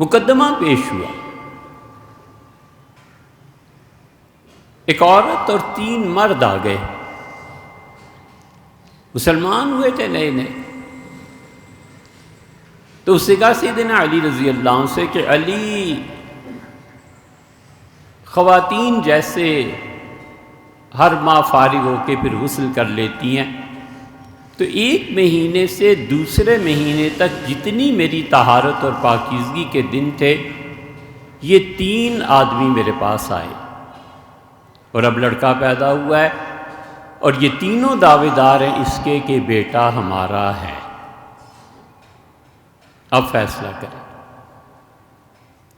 مقدمہ پیش ہوا، ایک عورت اور 3 مرد آ گئے، مسلمان ہوئے تھے نئے نئے۔ تو اس سے کہا سیدنا علی رضی اللہ عنہ سے کہ علی، خواتین جیسے ہر ماہ فارغ ہو کے پھر غسل کر لیتی ہیں، تو 1 مہینے سے دوسرے مہینے تک جتنی میری طہارت اور پاکیزگی کے دن تھے، یہ 3 آدمی میرے پاس آئے، اور اب لڑکا پیدا ہوا ہے، اور یہ تینوں دعوے دار ہیں اس کے کہ بیٹا ہمارا ہے، اب فیصلہ کریں۔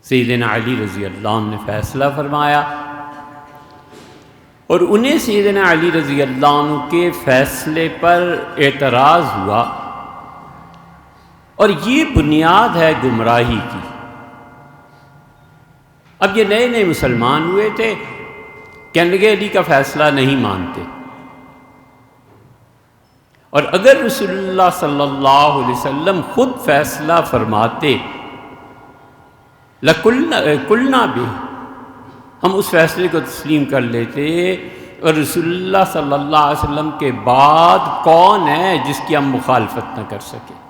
سیدنا علی رضی اللہ عنہ نے فیصلہ فرمایا، اور انہیں سیدنا علی رضی اللہ عنہ کے فیصلے پر اعتراض ہوا، اور یہ بنیاد ہے گمراہی کی۔ اب یہ نئے نئے مسلمان ہوئے تھے، کہنے لگے علی کا فیصلہ نہیں مانتے، اور اگر رسول اللہ صلی اللہ علیہ وسلم خود فیصلہ فرماتے لَقُلْنَا بِهِ، ہم اس فیصلے کو تسلیم کر لیتے، اور رسول اللہ صلی اللہ علیہ وسلم کے بعد کون ہے جس کی ہم مخالفت نہ کر سکیں؟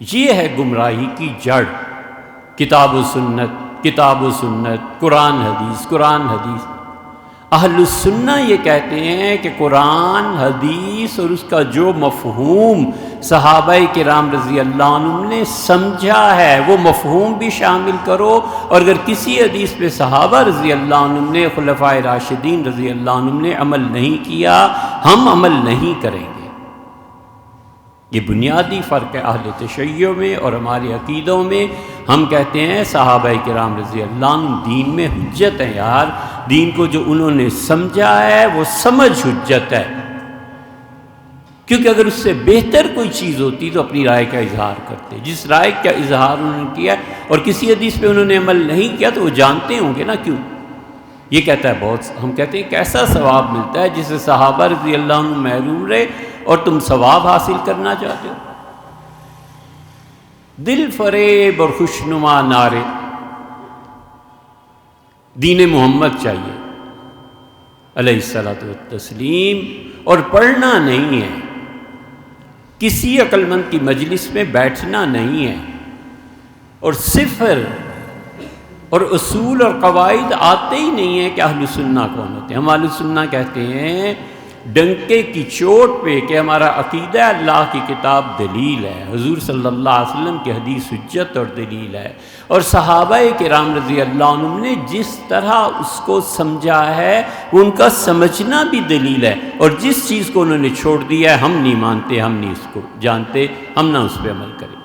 یہ ہے گمراہی کی جڑ، کتاب و سنت، قرآن حدیث۔ اہل السنہ یہ کہتے ہیں کہ قرآن حدیث اور اس کا جو مفہوم صحابہ کرام رضی اللہ عنہم نے سمجھا ہے وہ مفہوم بھی شامل کرو، اور اگر کسی حدیث پہ صحابہ رضی اللہ عنہم نے، خلفائے راشدین رضی اللہ عنہم نے عمل نہیں کیا، ہم عمل نہیں کریں گے۔ یہ بنیادی فرق ہے اہل تشیع میں اور ہمارے عقیدوں میں۔ ہم کہتے ہیں صحابہ کرام رضی اللہ عنہ دین میں حجت ہیں یار، دین کو جو انہوں نے سمجھا ہے وہ سمجھ حجت ہے، کیونکہ اگر اس سے بہتر کوئی چیز ہوتی تو اپنی رائے کا اظہار کرتے۔ جس رائے کا اظہار انہوں نے کیا اور کسی حدیث پہ انہوں نے عمل نہیں کیا تو وہ جانتے ہوں گے نا کیوں۔ یہ کہتا ہے بہت، ہم کہتے ہیں کیسا ثواب ملتا ہے جسے صحابہ رضی اللہ عنہ محروم رہے اور تم ثواب حاصل کرنا چاہتے ہو۔ دل فریب اور خوشنما نعرے، دین محمد چاہیے علیہ الصلوۃ والتسلیم، اور پڑھنا نہیں ہے، کسی عقل مند کی مجلس میں بیٹھنا نہیں ہے، اور صفر اور اصول اور قواعد آتے ہی نہیں ہیں کہ اہل سنہ کون ہوتے ہیں۔ ہم اہل سنہ کہتے ہیں ڈنکے کی چوٹ پہ کہ ہمارا عقیدہ اللہ کی کتاب دلیل ہے، حضور صلی اللہ علیہ وسلم کی حدیث حجت اور دلیل ہے، اور صحابہ کرام رضی اللہ عنہم نے جس طرح اس کو سمجھا ہے وہ ان کا سمجھنا بھی دلیل ہے، اور جس چیز کو انہوں نے چھوڑ دیا ہے ہم نہیں مانتے، ہم نہیں اس کو جانتے، ہم نہ اس پہ عمل کریں۔